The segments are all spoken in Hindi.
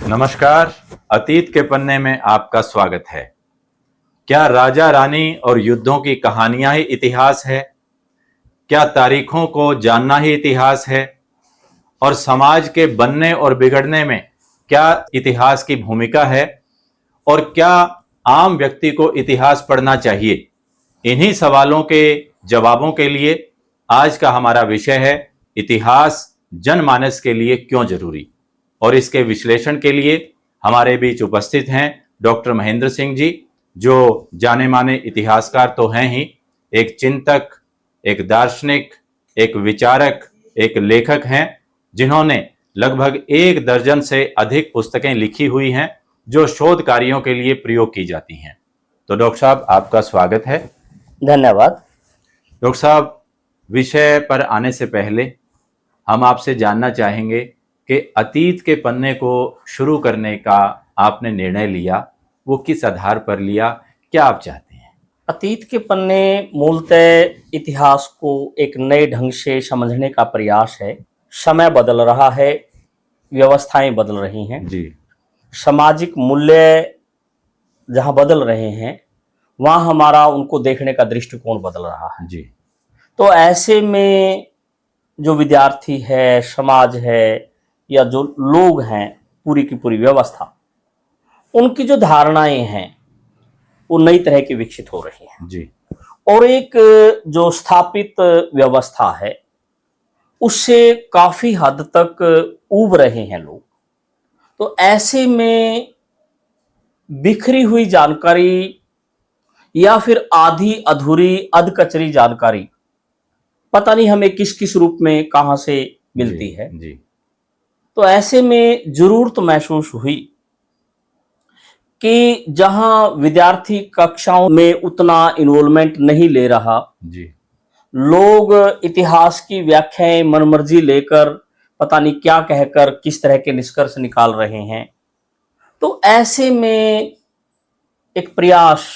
नमस्कार। अतीत के पन्ने में आपका स्वागत है। क्या राजा रानी और युद्धों की कहानियां ही इतिहास है? क्या तारीखों को जानना ही इतिहास है? और समाज के बनने और बिगड़ने में क्या इतिहास की भूमिका है? और क्या आम व्यक्ति को इतिहास पढ़ना चाहिए? इन्हीं सवालों के जवाबों के लिए आज का हमारा विषय है इतिहास जनमानस के लिए क्यों जरूरी। और इसके विश्लेषण के लिए हमारे बीच उपस्थित हैं डॉक्टर महेंद्र सिंह जी, जो जाने माने इतिहासकार तो हैं ही, एक चिंतक, एक दार्शनिक, एक विचारक, एक लेखक हैं, जिन्होंने लगभग 1 दर्जन से अधिक पुस्तकें लिखी हुई हैं जो शोध कार्यों के लिए प्रयोग की जाती हैं। तो डॉक्टर साहब, आपका स्वागत है। धन्यवाद। डॉक्टर साहब, विषय पर आने से पहले हम आपसे जानना चाहेंगे कि अतीत के पन्ने को शुरू करने का आपने निर्णय लिया, वो किस आधार पर लिया? क्या आप चाहते हैं? अतीत के पन्ने मूलतः इतिहास को एक नए ढंग से समझने का प्रयास है। समय बदल रहा है, व्यवस्थाएं बदल रही हैं जी। सामाजिक मूल्य जहां बदल रहे हैं, वहां हमारा उनको देखने का दृष्टिकोण बदल रहा है। जी। तो ऐसे में जो विद्यार्थी है, समाज है, या जो लोग हैं, पूरी की पूरी व्यवस्था, उनकी जो धारणाएं हैं वो नई तरह की विकसित हो रही हैं। जी। और एक जो स्थापित व्यवस्था है उससे काफी हद तक ऊब रहे हैं लोग। तो ऐसे में बिखरी हुई जानकारी या फिर आधी अधूरी अधकचरी जानकारी पता नहीं हमें किस किस रूप में कहां से मिलती है। जी। तो ऐसे में जरूरत महसूस हुई कि जहां विद्यार्थी कक्षाओं में उतना इन्वॉल्वमेंट नहीं ले रहा, जी। लोग इतिहास की व्याख्याएं मनमर्जी लेकर पता नहीं क्या कहकर किस तरह के निष्कर्ष निकाल रहे हैं, तो ऐसे में एक प्रयास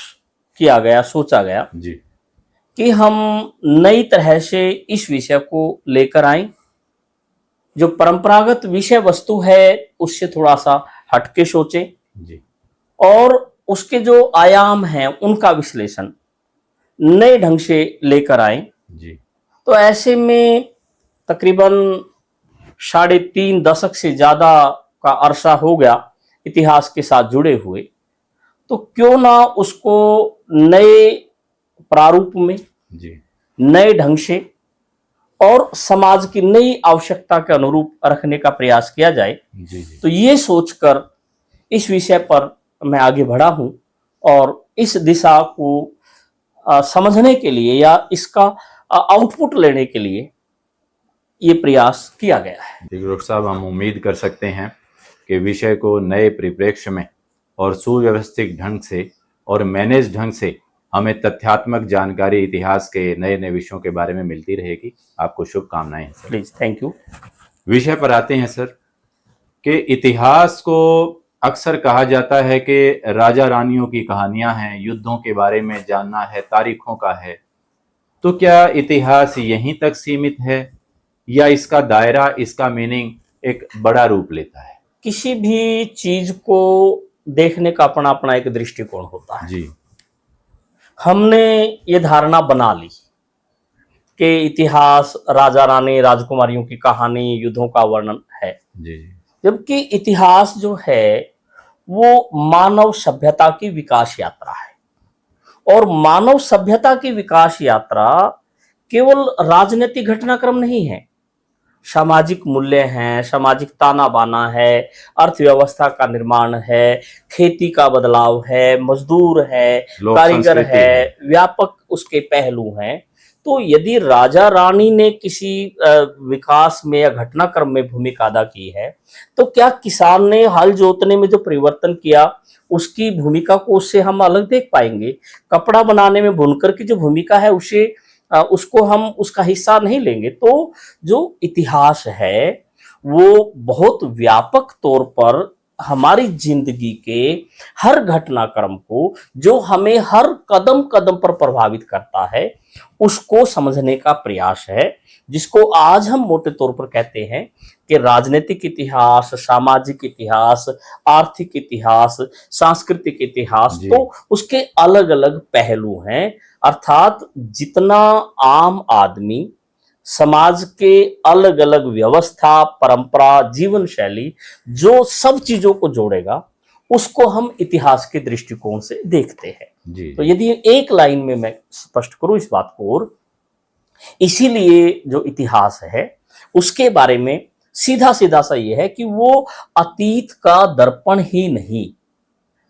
किया गया, सोचा गया जी। कि हम नई तरह से इस विषय को लेकर आए। जो परंपरागत विषय वस्तु है उससे थोड़ा सा हटके सोचें जी। और उसके जो आयाम हैं उनका विश्लेषण नए ढंग से लेकर आए। जी। तो ऐसे में तकरीबन 3.5 दशक से ज्यादा का अरसा हो गया इतिहास के साथ जुड़े हुए, तो क्यों ना उसको नए प्रारूप में, जी। नए ढंग से और समाज की नई आवश्यकता के अनुरूप रखने का प्रयास किया जाए। जी। जी। तो ये सोचकर इस विषय पर मैं आगे बढ़ा हूं और इस दिशा को समझने के लिए या इसका आउटपुट लेने के लिए ये प्रयास किया गया है। डॉक्टर साहब, हम उम्मीद कर सकते हैं कि विषय को नए परिप्रेक्ष्य में और सुव्यवस्थित ढंग से और मैनेज ढंग से हमें तथ्यात्मक जानकारी इतिहास के नए नए विषयों के बारे में मिलती रहेगी। आपको शुभकामनाएं हैं सर। Please, thank you. विषय पर आते हैं सर कि इतिहास को अक्सर कहा जाता है कि राजा रानियों की कहानियां हैं, युद्धों के बारे में जानना है, तारीखों का है। तो क्या इतिहास यहीं तक सीमित है या इसका दायरा, इसका मीनिंग एक बड़ा रूप लेता है? किसी भी चीज को देखने का अपना अपना एक दृष्टिकोण होता है। जी। हमने ये धारणा बना ली कि इतिहास राजा रानी, राजकुमारियों की कहानी, युद्धों का वर्णन है। जी। जबकि इतिहास जो है वो मानव सभ्यता की विकास यात्रा है। और मानव सभ्यता की विकास यात्रा केवल राजनीतिक घटनाक्रम नहीं है, सामाजिक मूल्य हैं, सामाजिक ताना बाना है, अर्थव्यवस्था का निर्माण है, खेती का बदलाव है, मजदूर है, कारीगर है, व्यापक उसके पहलू हैं। तो यदि राजा रानी ने किसी विकास में या घटनाक्रम में भूमिका अदा की है, तो क्या किसान ने हल जोतने में जो परिवर्तन किया उसकी भूमिका को उससे हम अलग देख पाएंगे? कपड़ा बनाने में बुनकर की जो भूमिका है उसको हम उसका हिस्सा नहीं लेंगे? तो जो इतिहास है वो बहुत व्यापक तौर पर हमारी जिंदगी के हर घटनाक्रम को, जो हमें हर कदम कदम पर प्रभावित करता है, उसको समझने का प्रयास है, जिसको आज हम मोटे तौर पर कहते हैं कि राजनीतिक इतिहास, सामाजिक इतिहास, आर्थिक इतिहास, सांस्कृतिक इतिहास। जी। तो उसके अलग अलग पहलू हैं। अर्थात जितना आम आदमी समाज के अलग अलग व्यवस्था, परंपरा, जीवन शैली, जो सब चीजों को जोड़ेगा, उसको हम इतिहास के दृष्टिकोण से देखते हैं। जी तो यदि एक लाइन में मैं स्पष्ट करूं इस बात को, और इसीलिए जो इतिहास है उसके बारे में सीधा सीधा सा ये है कि वो अतीत का दर्पण ही नहीं,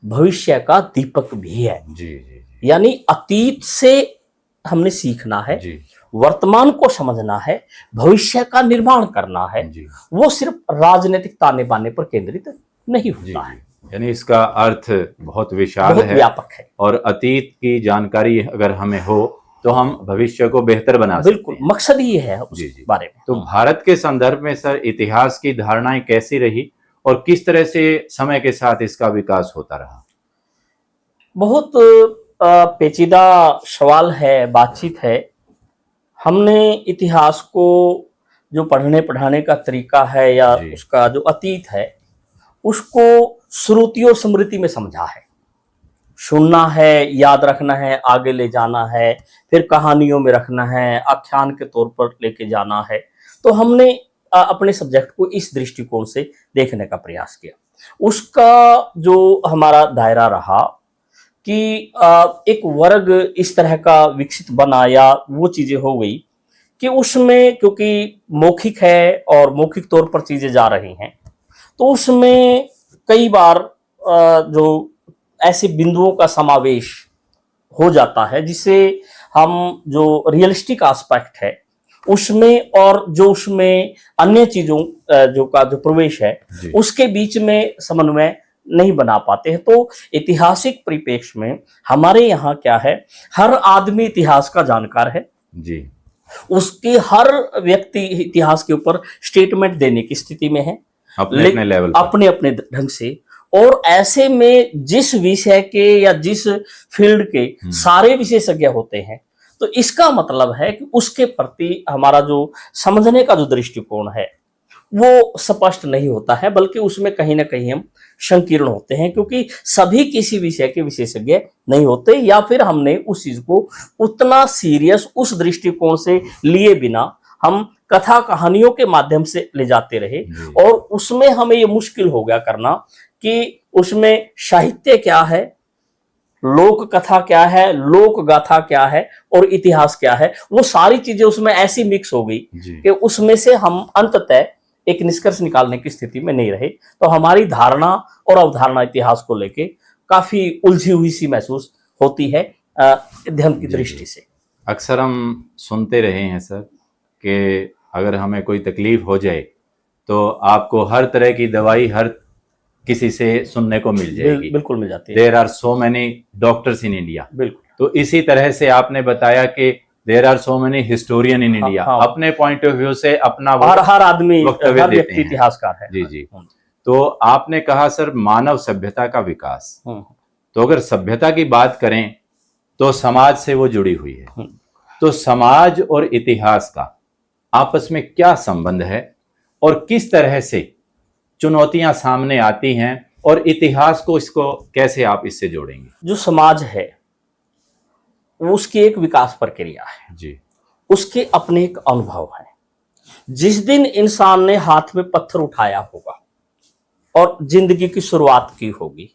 भविष्य का दीपक भी है। जी जी यानी अतीत से हमने सीखना है, जी वर्तमान को समझना है, भविष्य का निर्माण करना है। जी वो सिर्फ राजनीतिक ताने बाने पर केंद्रित नहीं जी होता है, जी। यानी इसका अर्थ बहुत विशाल बहुत है व्यापक है। और अतीत की जानकारी अगर हमें हो तो हम भविष्य को बेहतर बना सकते बिल्कुल, हैं। मकसद ही है उस जी जी। बारे में। तो भारत के संदर्भ में सर इतिहास की धारणाएं कैसी रही और किस तरह से समय के साथ इसका विकास होता रहा? बहुत पेचीदा सवाल है, बातचीत है। हमने इतिहास को जो पढ़ने पढ़ाने का तरीका है, या जी। उसका जो अतीत है, उसको श्रुति और स्मृति में समझा है। सुनना है, याद रखना है, आगे ले जाना है, फिर कहानियों में रखना है, आख्यान के तौर पर लेके जाना है। तो हमने अपने सब्जेक्ट को इस दृष्टिकोण से देखने का प्रयास किया। उसका जो हमारा दायरा रहा कि एक वर्ग इस तरह का विकसित बना, या वो चीजें हो गई कि उसमें, क्योंकि मौखिक है और मौखिक तौर पर चीजें जा रही हैं, तो उसमें कई बार जो ऐसे बिंदुओं का समावेश हो जाता है जिसे हम, जो रियलिस्टिक एस्पेक्ट है उसमें और जो उसमें अन्य चीजों जो प्रवेश है, जी। उसके बीच में समन्वय नहीं बना पाते हैं। तो ऐतिहासिक परिप्रेक्ष्य में हमारे यहाँ क्या है, हर आदमी इतिहास का जानकार है। जी उसकी हर व्यक्ति इतिहास के ऊपर स्टेटमेंट देने की स्थिति में है, अपने अपने लेवल पर। अपने अपने ढंग से। और ऐसे में जिस विषय के या जिस फील्ड के सारे विशेषज्ञ होते हैं, तो इसका मतलब है कि उसके प्रति हमारा जो समझने का जो दृष्टिकोण है वो स्पष्ट नहीं होता है, बल्कि उसमें कहीं ना कहीं हम संकीर्ण होते हैं, क्योंकि सभी किसी विषय के विशेषज्ञ नहीं होते, या फिर हमने उस चीज को उतना सीरियस उस दृष्टिकोण से लिए बिना हम कथा कहानियों के माध्यम से ले जाते रहे। और उसमें हमें ये मुश्किल हो गया करना कि उसमें साहित्य क्या है, लोक कथा क्या है, लोक गाथा क्या है, और इतिहास क्या है। वो सारी चीजें उसमें ऐसी मिक्स हो गई कि उसमें से हम अंततः एक निष्कर्ष निकालने की स्थिति में नहीं रहे। तो हमारी धारणा और अवधारणा इतिहास को लेके काफी उलझी हुई सी महसूस होती है अध्ययन की दृष्टि से। अक्सर हम सुनते रहे हैं सर कि अगर हमें कोई तकलीफ हो जाए तो आपको हर तरह की दवाई हर किसी से सुनने को मिल जाएगी। बिल्कुल मिल जाती है। There are so many doctors in India. बिल्कुल। तो इसी तरह से आपने बताया कि there are so many historian in India. अपने पॉइंट ऑफ व्यू से अपना हर आदमी, वक्तव्य हर देते व्यक्ति हैं। इतिहासकार है। जी जी। तो आपने कहा सर मानव सभ्यता का विकास, तो अगर सभ्यता की बात करें तो समाज से वो जुड़ी हुई है। तो समाज और इतिहास का आपस में क्या संबंध है और किस तरह से चुनौतियां सामने आती हैं, और इतिहास को, इसको कैसे आप इससे जोड़ेंगे? जो समाज है वो उसकी एक विकास प्रक्रिया है जी। उसके अपने एक अनुभव है। जिस दिन इंसान ने हाथ में पत्थर उठाया होगा और जिंदगी की शुरुआत की होगी,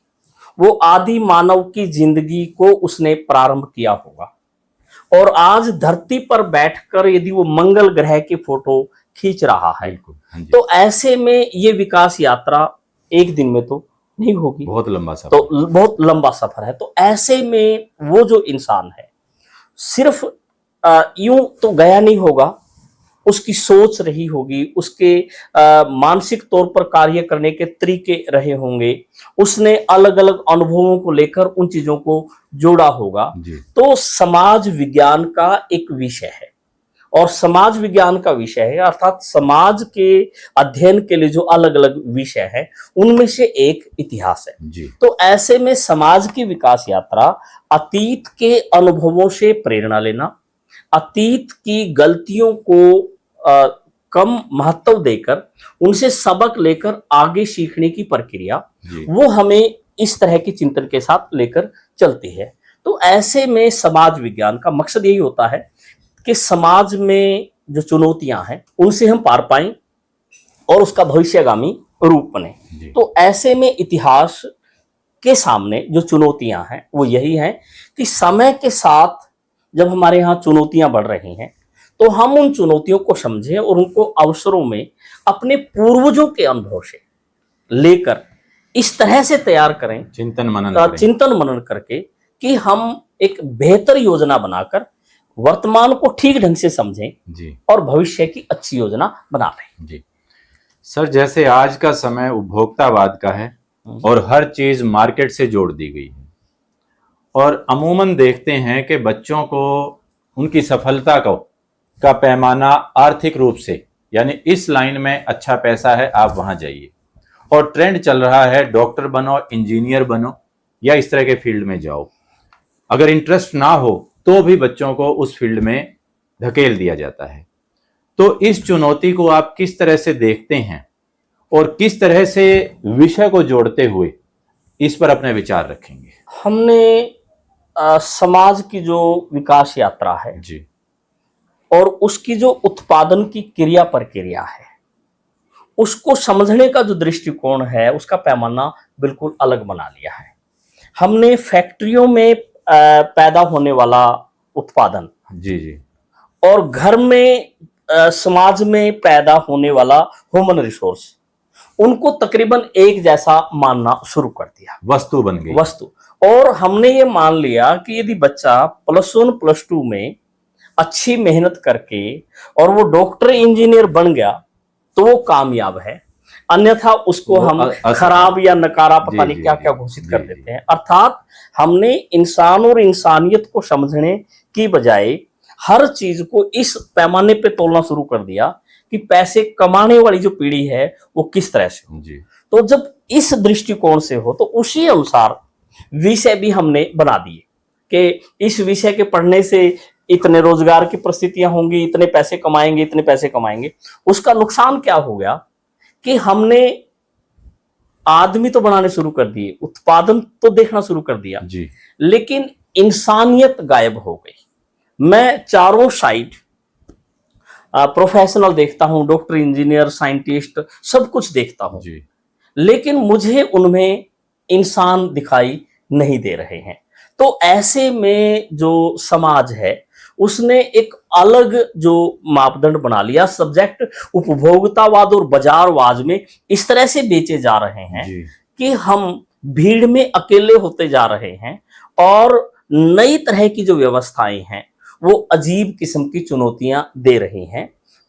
वो आदि मानव की जिंदगी को उसने प्रारंभ किया होगा। और आज धरती पर बैठकर यदि वो मंगल ग्रह की फोटो खींच रहा है, तो ऐसे में ये विकास यात्रा एक दिन में तो नहीं होगी, बहुत लंबा सफर। तो बहुत लंबा सफर है। तो ऐसे में वो जो इंसान है सिर्फ यूं तो गया नहीं होगा, उसकी सोच रही होगी, उसके मानसिक तौर पर कार्य करने के तरीके रहे होंगे, उसने अलग अलग अनुभवों को लेकर उन चीजों को जोड़ा होगा। तो समाज विज्ञान का एक विषय है और समाज विज्ञान का विषय है, अर्थात समाज के अध्ययन के लिए जो अलग अलग विषय है उनमें से एक इतिहास है। जी तो ऐसे में समाज की विकास यात्रा अतीत के अनुभवों से प्रेरणा लेना, अतीत की गलतियों को कम महत्व देकर उनसे सबक लेकर आगे सीखने की प्रक्रिया, जी वो हमें इस तरह की चिंतन के साथ लेकर चलती है। तो ऐसे में समाज विज्ञान का मकसद यही होता है कि समाज में जो चुनौतियां हैं उनसे हम पार पाएं और उसका भविष्यगामी रूप बने। जी तो ऐसे में इतिहास के सामने जो चुनौतियां हैं वो यही हैं कि समय के साथ जब हमारे यहाँ चुनौतियां बढ़ रही हैं तो हम उन चुनौतियों को समझें और उनको अवसरों में अपने पूर्वजों के अनुभव से लेकर इस तरह से तैयार करें, चिंतन मनन करें। चिंतन मनन करके कि हम एक बेहतर योजना बनाकर वर्तमान को ठीक ढंग से समझें जी और भविष्य की अच्छी योजना बना लें। जी सर, जैसे आज का समय उपभोक्तावाद का है और हर चीज मार्केट से जोड़ दी गई है, और अमूमन देखते हैं कि बच्चों को उनकी सफलता का पैमाना आर्थिक रूप से, यानी इस लाइन में अच्छा पैसा है आप वहां जाइए, और ट्रेंड चल रहा है डॉक्टर बनो, इंजीनियर बनो या इस तरह के फील्ड में जाओ। अगर इंटरेस्ट ना हो तो भी बच्चों को उस फील्ड में धकेल दिया जाता है। तो इस चुनौती को आप किस तरह से देखते हैं और किस तरह से विषय को जोड़ते हुए इस पर अपने विचार रखेंगे? हमने समाज की जो विकास यात्रा है जी और उसकी जो उत्पादन की क्रिया प्रक्रिया है उसको समझने का जो दृष्टिकोण है उसका पैमाना बिल्कुल अलग बना लिया है। हमने फैक्ट्रियों में पैदा होने वाला उत्पादन जी जी और घर में समाज में पैदा होने वाला ह्यूमन रिसोर्स, उनको तकरीबन एक जैसा मानना शुरू कर दिया, वस्तु बन गई। वस्तु। और हमने ये मान लिया कि यदि बच्चा +1 +2 में अच्छी मेहनत करके और वो डॉक्टर इंजीनियर बन गया तो वो कामयाब है, अन्यथा उसको हम खराब या नकारा पता नहीं क्या क्या घोषित कर देते हैं। अर्थात हमने इंसान और इंसानियत को समझने की बजाय हर चीज को इस पैमाने पे तोलना शुरू कर दिया कि पैसे कमाने वाली जो पीढ़ी है वो किस तरह से हो। जी तो जब इस दृष्टिकोण से हो तो उसी अनुसार विषय भी हमने बना दिए कि इस विषय के पढ़ने से इतने रोजगार की परिस्थितियां होंगी, इतने पैसे कमाएंगे, इतने पैसे कमाएंगे। उसका नुकसान क्या हो गया कि हमने आदमी तो बनाने शुरू कर दिए, उत्पादन तो देखना शुरू कर दिया जी लेकिन इंसानियत गायब हो गई। मैं चारों साइड प्रोफेशनल देखता हूं, डॉक्टर, इंजीनियर, साइंटिस्ट, सब कुछ देखता हूं, जी लेकिन मुझे उनमें इंसान दिखाई नहीं दे रहे हैं। तो ऐसे में जो समाज है उसने एक अलग जो मापदंड बना लिया। सब्जेक्ट उपभोक्तावाद और बाजारवाद में इस तरह से बेचे जा रहे हैं जी कि हम भीड़ में अकेले होते जा रहे हैं और नई तरह की जो व्यवस्थाएं हैं वो अजीब किस्म की चुनौतियां दे रही हैं।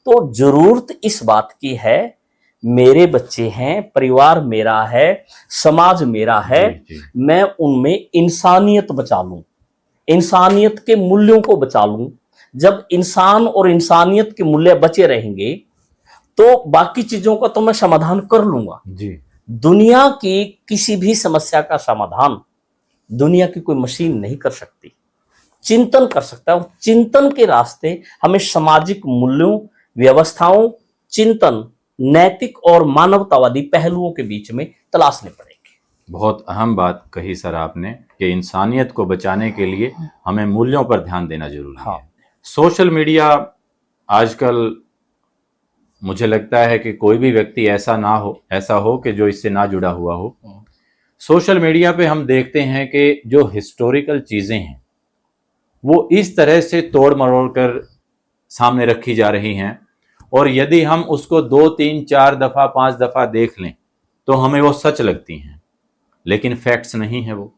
तो जरूरत इस बात की है, मेरे बच्चे हैं, परिवार मेरा है, समाज मेरा है, जी मैं उनमें इंसानियत बचा लूं, इंसानियत के मूल्यों को बचा लूं। जब इंसान और इंसानियत के मूल्य बचे रहेंगे तो बाकी चीजों का तो मैं समाधान कर लूंगा। जी दुनिया की किसी भी समस्या का समाधान दुनिया की कोई मशीन नहीं कर सकती, चिंतन कर सकता है। चिंतन के रास्ते हमें सामाजिक मूल्यों, व्यवस्थाओं, चिंतन, नैतिक और मानवतावादी पहलुओं के बीच में तलाशने पड़ेंगे। बहुत अहम बात कही सर आपने कि इंसानियत को बचाने के लिए हमें मूल्यों पर ध्यान देना जरूरी है। सोशल मीडिया आजकल मुझे लगता है कि कोई भी व्यक्ति ऐसा हो कि जो इससे ना जुड़ा हुआ हो। सोशल मीडिया पे हम देखते हैं कि जो हिस्टोरिकल चीजें हैं वो इस तरह से तोड़ मरोड़ कर सामने रखी जा रही हैं, और यदि हम उसको 2, 3, 4 दफा, 5 दफा देख लें तो हमें वो सच लगती हैं, लेकिन फैक्ट्स नहीं है वो।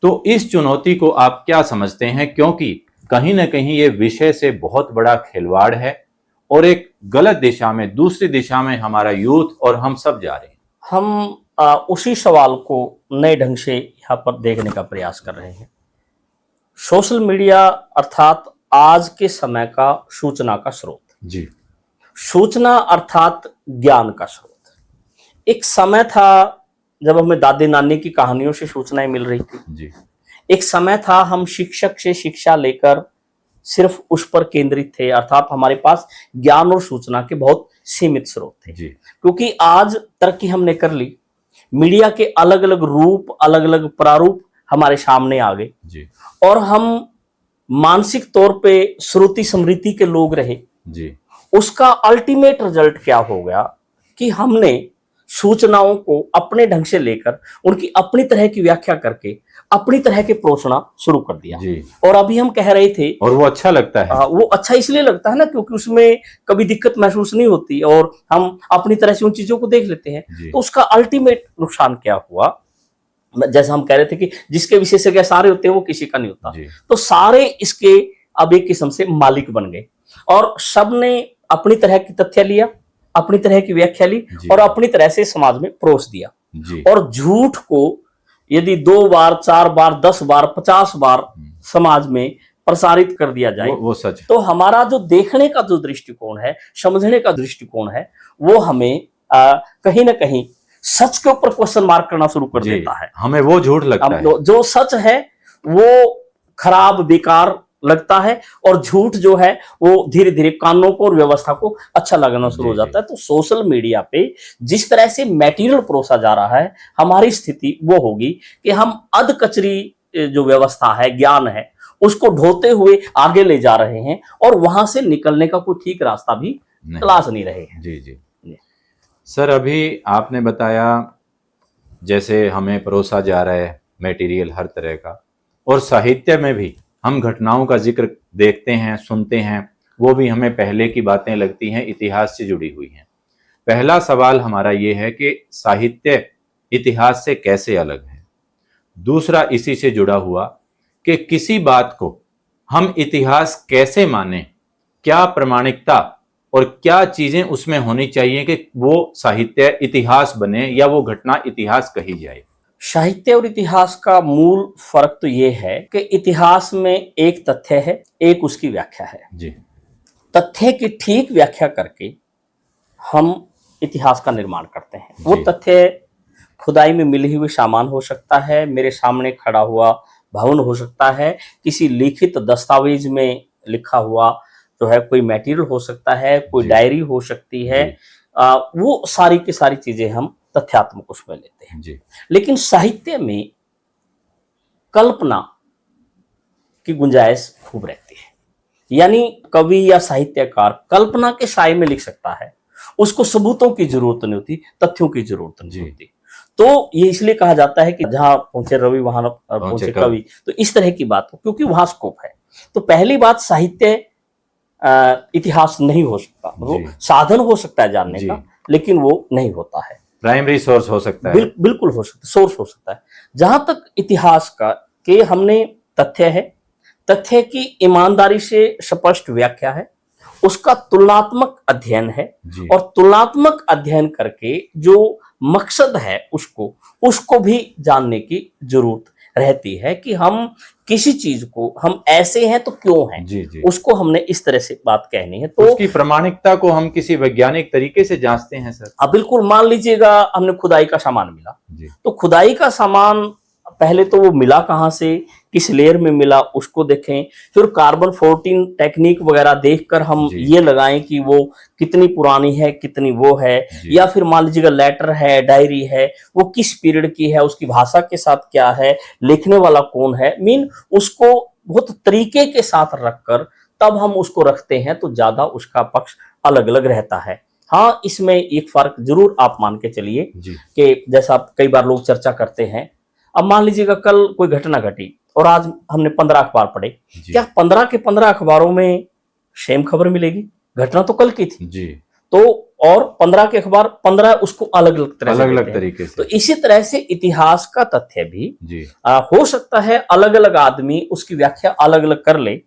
तो इस चुनौती को आप क्या समझते हैं, क्योंकि कहीं ना कहीं ये विषय से बहुत बड़ा खिलवाड़ है और एक गलत दिशा में, दूसरी दिशा में हमारा यूथ और हम सब जा रहे हैं। हम उसी सवाल को नए ढंग से यहाँ पर देखने का प्रयास कर रहे हैं। सोशल मीडिया अर्थात आज के समय का सूचना का स्रोत। जी सूचना अर्थात ज्ञान का स्रोत। एक समय था जब हमें दादी नानी की कहानियों से सूचनाएं मिल रही थी। जी एक समय था हम शिक्षक से शिक्षा लेकर सिर्फ उस पर केंद्रित थे, अर्थात हमारे पास ज्ञान और सूचना के बहुत सीमित स्रोत थे। जी क्योंकि आज तरक्की हमने कर ली, मीडिया के अलग अलग रूप, अलग अलग प्रारूप हमारे सामने आ गए जी और हम मानसिक तौर पे श्रुति स्मृति के लोग रहे। जी उसका अल्टीमेट रिजल्ट क्या हो गया कि हमने सूचनाओं को अपने ढंग से लेकर उनकी अपनी तरह की व्याख्या करके अपनी तरह के परोसना शुरू कर दिया। जी और अभी हम कह रहे थे, और वो अच्छा लगता है। वो अच्छा इसलिए लगता है ना क्योंकि उसमें कभी दिक्कत महसूस नहीं होती और हम अपनी तरह से उन चीजों को देख लेते हैं। जी तो उसका अल्टीमेट नुकसान क्या हुआ, जैसा हम कह रहे थे कि जिसके विशेषज्ञ सारे होते हैं वो किसी का नहीं होता। जी तो सारे इसके अब एक किस्म से मालिक बन गए और सबने अपनी तरह की तथ्य लिया, अपनी तरह की व्याख्या ली जी और अपनी तरह से समाज में परोस दिया। जी और झूठ को यदि 2 बार 4 बार 10 बार 50 बार समाज में प्रसारित कर दिया जाए वो सच है। तो हमारा जो देखने का जो दृष्टिकोण है, समझने का दृष्टिकोण है, वो हमें कहीं ना कहीं सच के ऊपर क्वेश्चन मार्क करना शुरू कर जी, देता है। हमें वो झूठ लगता है। जो सच है वो खराब बेकार लगता है और झूठ जो है वो धीरे धीरे कानूनों को और व्यवस्था को अच्छा लगना शुरू हो जी, जाता है। तो सोशल मीडिया पे जिस तरह से मटेरियल परोसा जा रहा है, हमारी स्थिति वो होगी कि हम अध कचरी जो व्यवस्था है, ज्ञान है, उसको ढोते हुए आगे ले जा रहे हैं और वहां से निकलने का कोई ठीक रास्ता भी नहीं। तलाश नहीं रहे हैं। जी जी सर, अभी आपने बताया जैसे हमें परोसा जा रहा है मटेरियल हर तरह का, और साहित्य में भी हम घटनाओं का जिक्र देखते हैं, सुनते हैं, वो भी हमें पहले की बातें लगती हैं, इतिहास से जुड़ी हुई हैं। पहला सवाल हमारा ये है कि साहित्य इतिहास से कैसे अलग है। दूसरा इसी से जुड़ा हुआ कि किसी बात को हम इतिहास कैसे माने, क्या प्रमाणिकता और क्या चीजें उसमें होनी चाहिए कि वो साहित्य इतिहास बने या वो घटना इतिहास कही जाए। साहित्य और इतिहास का मूल फर्क तो ये है कि इतिहास में एक तथ्य है, एक उसकी व्याख्या है। जी तथ्य की ठीक व्याख्या करके हम इतिहास का निर्माण करते हैं। वो जी। तथ्य खुदाई में मिले हुए सामान हो सकता है, मेरे सामने खड़ा हुआ भवन हो सकता है, किसी लिखित दस्तावेज में लिखा हुआ जो है कोई मटेरियल हो सकता है, कोई जी। डायरी हो सकती है। वो सारी की सारी चीजें हम तथ्यात्मक उसमें लेते हैं। जी लेकिन साहित्य में कल्पना की गुंजाइश खूब रहती है, यानी कवि या साहित्यकार कल्पना के साए में लिख सकता है, उसको सबूतों की जरूरत नहीं होती, तथ्यों की जरूरत नहीं जी। होती। तो ये इसलिए कहा जाता है कि जहां पहुंचे रवि वहां पहुंचे कवि। तो इस तरह की बात हो, क्योंकि वहां स्कोप है। तो पहली बात, साहित्य इतिहास नहीं हो सकता, वो साधन हो सकता है जानने का, लेकिन वो नहीं होता है। प्राइमरी सोर्स हो सकता है। बिल्कुल हो सकता है, सोर्स हो सकता है। जहां तक इतिहास का के हमने तथ्य है, तथ्य की ईमानदारी से स्पष्ट व्याख्या है, उसका तुलनात्मक अध्ययन है जी। और तुलनात्मक अध्ययन करके जो मकसद है उसको भी जानने की जरूरत रहती है कि हम किसी चीज को, हम ऐसे हैं तो क्यों हैं, जी जी। उसको हमने इस तरह से बात कहनी है। तो उसकी प्रमाणिकता को हम किसी वैज्ञानिक तरीके से जांचते हैं सर। अब बिल्कुल, मान लीजिएगा हमने खुदाई का सामान मिला जी तो खुदाई का सामान पहले तो वो मिला कहाँ से, किस लेयर में मिला, उसको देखें। फिर कार्बन 14 टेक्निक वगैरह देखकर हम जी। ये लगाएं कि वो कितनी पुरानी है, कितनी वो है। जी। या फिर मान लीजिएगा लेटर है, डायरी है, वो किस पीरियड की है, उसकी भाषा के साथ क्या है, लिखने वाला कौन है। मीन उसको बहुत तरीके के साथ रखकर तब हम उसको रखते हैं तो ज्यादा उसका पक्ष अलग अलग रहता है। हाँ, इसमें एक फर्क जरूर आप मान के चलिए जी कि जैसा कई बार लोग चर्चा करते हैं, अब मान लीजिएगा कल कोई घटना घटी और आज हमने 15 अखबार पढ़े, जी। क्या 15 के 15 अखबारों में सेम खबर मिलेगी? घटना तो कल की थी। जी। तो और 15 के अखबार 15 उसको अलग अलग तरह से अलग अलग देते हैं। तरीके से। तो इसी तरह से इतिहास का तथ्य भी जी हो सकता है अलग अलग आदमी उसकी व्याख्या अलग अलग कर ले,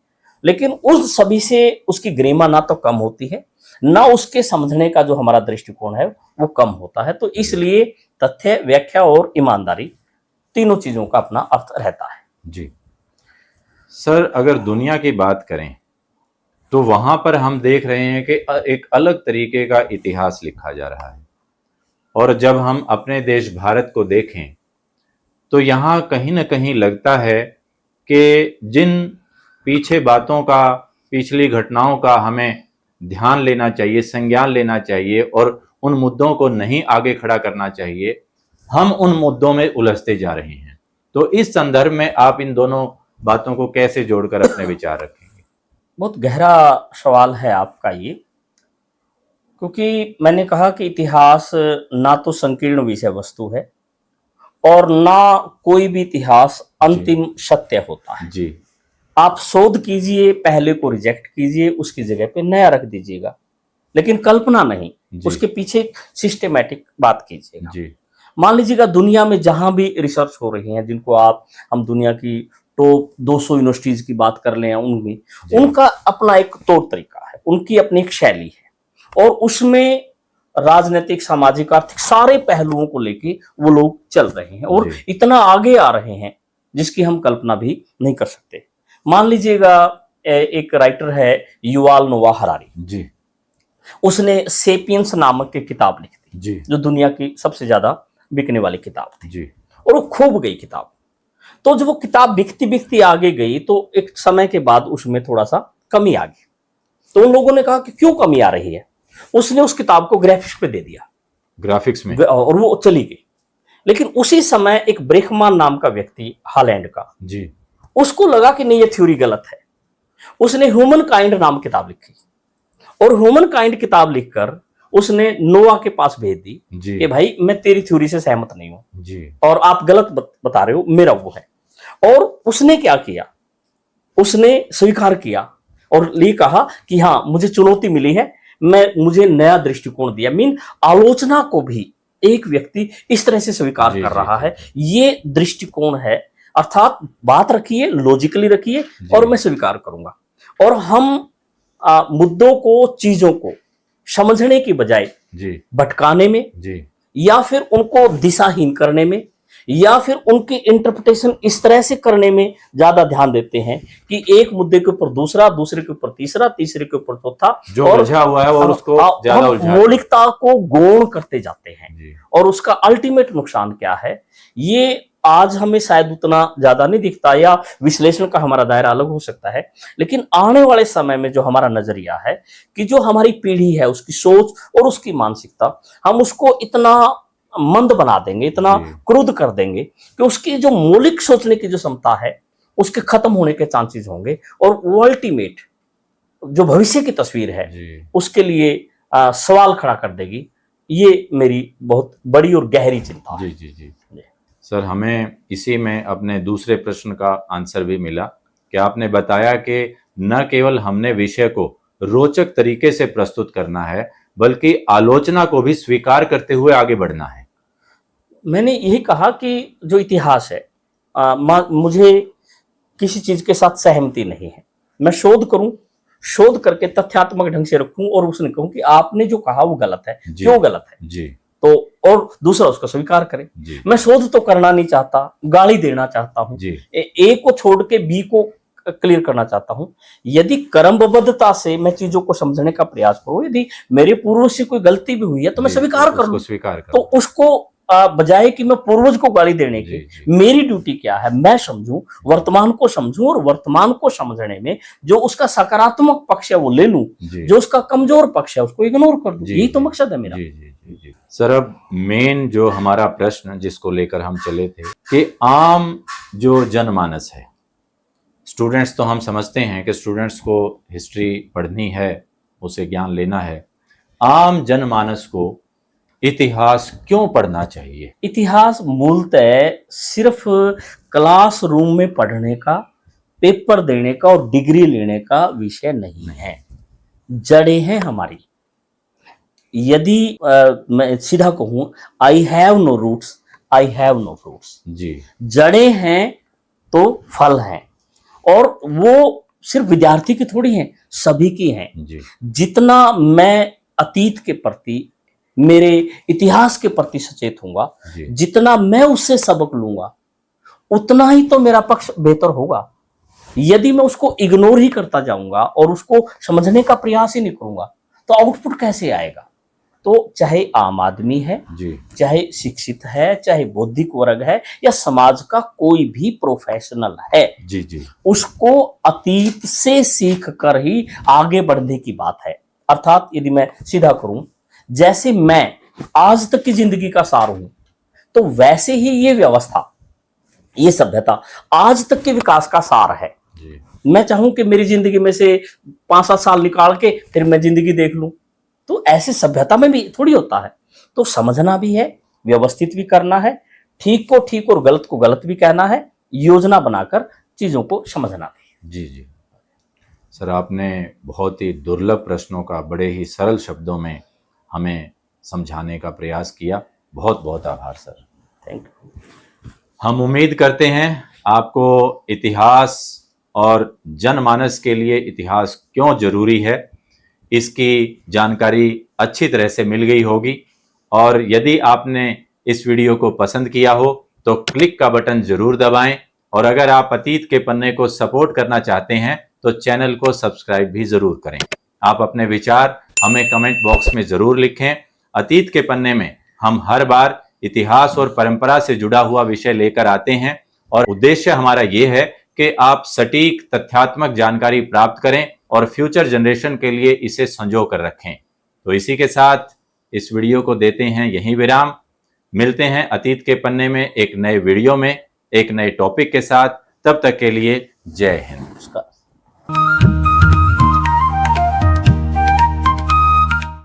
लेकिन उस सभी से उसकी गरिमा ना तो कम होती है, ना उसके समझने का जो हमारा दृष्टिकोण है वो कम होता है। तो इसलिए तथ्य, व्याख्या और ईमानदारी, तीनों चीजों का अपना अर्थ रहता है। जी सर, अगर दुनिया की बात करें तो वहां पर हम देख रहे हैं कि एक अलग तरीके का इतिहास लिखा जा रहा है। और जब हम अपने देश भारत को देखें तो यहाँ कहीं ना कहीं लगता है कि जिन पीछे बातों का, पिछली घटनाओं का हमें ध्यान लेना चाहिए, संज्ञान लेना चाहिए और उन मुद्दों को नहीं आगे खड़ा करना चाहिए, हम उन मुद्दों में उलझते जा रहे हैं। तो इस संदर्भ में आप इन दोनों बातों को कैसे जोड़कर अपने विचार रखेंगे? बहुत गहरा सवाल है आपका ये, क्योंकि मैंने कहा कि इतिहास ना तो संकीर्ण विषय वस्तु है और ना कोई भी इतिहास अंतिम सत्य होता है। जी। आप शोध कीजिए, पहले को रिजेक्ट कीजिए, उसकी जगह पे नया रख दीजिएगा, लेकिन कल्पना नहीं, उसके पीछे सिस्टेमैटिक बात कीजिएगा। जी। मान लीजिएगा दुनिया में जहां भी रिसर्च हो रही है, जिनको हम दुनिया की टॉप 200 यूनिवर्सिटीज की बात कर लें, उनमें उनका अपना एक तौर तरीका है, उनकी अपनी एक शैली है और उसमें राजनीतिक, सामाजिक, आर्थिक सारे पहलुओं को लेके वो लोग चल रहे हैं और इतना आगे आ रहे हैं जिसकी हम कल्पना भी नहीं कर सकते। मान लीजिएगा एक राइटर है युवाल नोआ हरारी जी, उसने सेपियंस नामक एक किताब लिखी जी, जो दुनिया की सबसे ज्यादा बिकने वाली किताब थी जी, और वो खूब गई किताब। तो जब वो किताब बिकती बिकती आगे गई तो एक समय के बाद उसमें थोड़ा सा कमी आ गई। तो उन लोगों ने कहा कि क्यों कमी आ रही है, उसने उस किताब को ग्राफिक्स पे दे दिया, ग्राफिक्स में, और वो चली गई। लेकिन उसी समय एक ब्रेखमान नाम का व्यक्ति हालैंड का, जी, उसको लगा कि नहीं ये थ्योरी गलत है। उसने ह्यूमन काइंड नाम किताब लिखी और ह्यूमन काइंड किताब लिखकर उसने नोआ के पास भेज दी कि भाई मैं तेरी थ्योरी से सहमत नहीं हूं जी, और और आप गलत बता रहे हो, मेरा वो है। और उसने क्या किया, उसने स्वीकार किया और ये कहा कि हाँ मुझे चुनौती मिली है, मुझे नया दृष्टिकोण दिया। मीन आलोचना को भी एक व्यक्ति इस तरह से स्वीकार कर रहा है, ये दृष्टिकोण है। अर्थात बात रखिए, लॉजिकली रखिए और मैं स्वीकार करूंगा। और हम मुद्दों को, चीजों को समझने की बजाय भटकाने में या फिर उनको दिशाहीन करने में या फिर उनकी इंटरप्रिटेशन इस तरह से करने में ज्यादा ध्यान देते हैं कि एक मुद्दे के ऊपर दूसरा, दूसरे के ऊपर तीसरा, तीसरे के ऊपर चौथा, जो उलझा हुआ है और उसको ज्यादा उलझा, मौलिकता को गौण करते जाते हैं। और उसका अल्टीमेट नुकसान क्या है, ये आज हमें शायद उतना ज्यादा नहीं दिखता या विश्लेषण का हमारा दायरा अलग हो सकता है, लेकिन आने वाले समय में जो हमारा नजरिया है कि जो हमारी पीढ़ी है उसकी सोच और उसकी मानसिकता, हम उसको इतना मंद बना देंगे, इतना क्रुद्ध कर देंगे कि उसकी जो मौलिक सोचने की जो क्षमता है उसके खत्म होने के चांसेस होंगे और वो अल्टीमेट जो भविष्य की तस्वीर है उसके लिए सवाल खड़ा कर देगी। ये मेरी बहुत बड़ी और गहरी चिंता है। जी, जी, जी। सर, हमें इसी में अपने दूसरे प्रश्न का आंसर भी मिला कि आपने बताया कि न केवल हमने विषय को रोचक तरीके से प्रस्तुत करना है बल्कि आलोचना को भी स्वीकार करते हुए आगे बढ़ना है। मैंने यही कहा कि जो इतिहास है, मुझे किसी चीज के साथ सहमति नहीं है। मैं शोध करूं, शोध करके तथ्यात्मक ढंग से रखूं और उसने कहूं कि आपने जो कहा वो गलत है, क्यों गलत है जी, तो और दूसरा उसको स्वीकार करे। मैं शोध तो करना नहीं चाहता, गाली देना चाहता हूं, ए को छोड़ के बी को क्लियर करना चाहता हूं। यदि कर्मबद्धता से मैं चीजों को समझने का प्रयास करूं, यदि मेरे पूर्वज से कोई गलती भी हुई है तो मैं स्वीकार कर लूं। तो उसको बजाय कि मैं पूर्वज को गाली देने की, मेरी ड्यूटी क्या है, मैं समझूं, वर्तमान को समझूं और वर्तमान को समझने में जो उसका सकारात्मक पक्ष है वो ले लूं, जो उसका कमजोर पक्ष है उसको इग्नोर कर दूं। यही तो मकसद है मेरा। जी। सर, अब मेन जो हमारा प्रश्न जिसको लेकर हम चले थे कि आम जो जनमानस है, स्टूडेंट्स तो हम समझते हैं कि स्टूडेंट्स को हिस्ट्री पढ़नी है, उसे ज्ञान लेना है। आम जनमानस को इतिहास क्यों पढ़ना चाहिए? इतिहास मूलतः सिर्फ क्लासरूम में पढ़ने का, पेपर देने का और डिग्री लेने का विषय नहीं है। जड़ें हैं हमारी। यदि मैं सीधा कहूं, I have no roots, I have no fruits. जी, जड़ें हैं तो फल हैं, और वो सिर्फ विद्यार्थी की थोड़ी हैं, सभी की हैं। जितना मैं अतीत के प्रति, मेरे इतिहास के प्रति सचेत होऊंगा, जितना मैं उससे सबक लूंगा, उतना ही तो मेरा पक्ष बेहतर होगा। यदि मैं उसको इग्नोर ही करता जाऊंगा और उसको समझने का प्रयास ही नहीं करूंगा तो आउटपुट कैसे आएगा? तो चाहे आम आदमी है, जी चाहे शिक्षित है, चाहे बौद्धिक वर्ग है, या समाज का कोई भी प्रोफेशनल है, जी जी उसको अतीत से सीख कर ही आगे बढ़ने की बात है। अर्थात यदि मैं सीधा करूं, जैसे मैं आज तक की जिंदगी का सार हूं, तो वैसे ही ये व्यवस्था, ये सभ्यता आज तक के विकास का सार है। जी मैं चाहूं कि मेरी जिंदगी में से 5-7 साल निकाल के फिर मैं जिंदगी देख लूं, तो ऐसे सभ्यता में भी थोड़ी होता है। तो समझना भी है, व्यवस्थित भी करना है, ठीक को ठीक और गलत को गलत भी कहना है, योजना बनाकर चीजों को समझना भी। जी जी सर, आपने बहुत ही दुर्लभ प्रश्नों का बड़े ही सरल शब्दों में हमें समझाने का प्रयास किया। बहुत बहुत आभार सर। Thank you. हम उम्मीद करते हैं आपको इतिहास और जनमानस के लिए इतिहास क्यों जरूरी है इसकी जानकारी अच्छी तरह से मिल गई होगी। और यदि आपने इस वीडियो को पसंद किया हो तो क्लिक का बटन जरूर दबाएं। और अगर आप अतीत के पन्ने को सपोर्ट करना चाहते हैं तो चैनल को सब्सक्राइब भी जरूर करें। आप अपने विचार हमें कमेंट बॉक्स में जरूर लिखें। अतीत के पन्ने में हम हर बार इतिहास और परंपरा से जुड़ा हुआ विषय लेकर आते हैं और उद्देश्य हमारा ये है कि आप सटीक तथ्यात्मक जानकारी प्राप्त करें और फ्यूचर जनरेशन के लिए इसे संजो कर रखें। तो इसी के साथ इस वीडियो को देते हैं यहीं विराम। मिलते हैं अतीत के पन्ने में एक नए वीडियो में एक नए टॉपिक के साथ। तब तक के लिए जय हिंद। नमस्कार।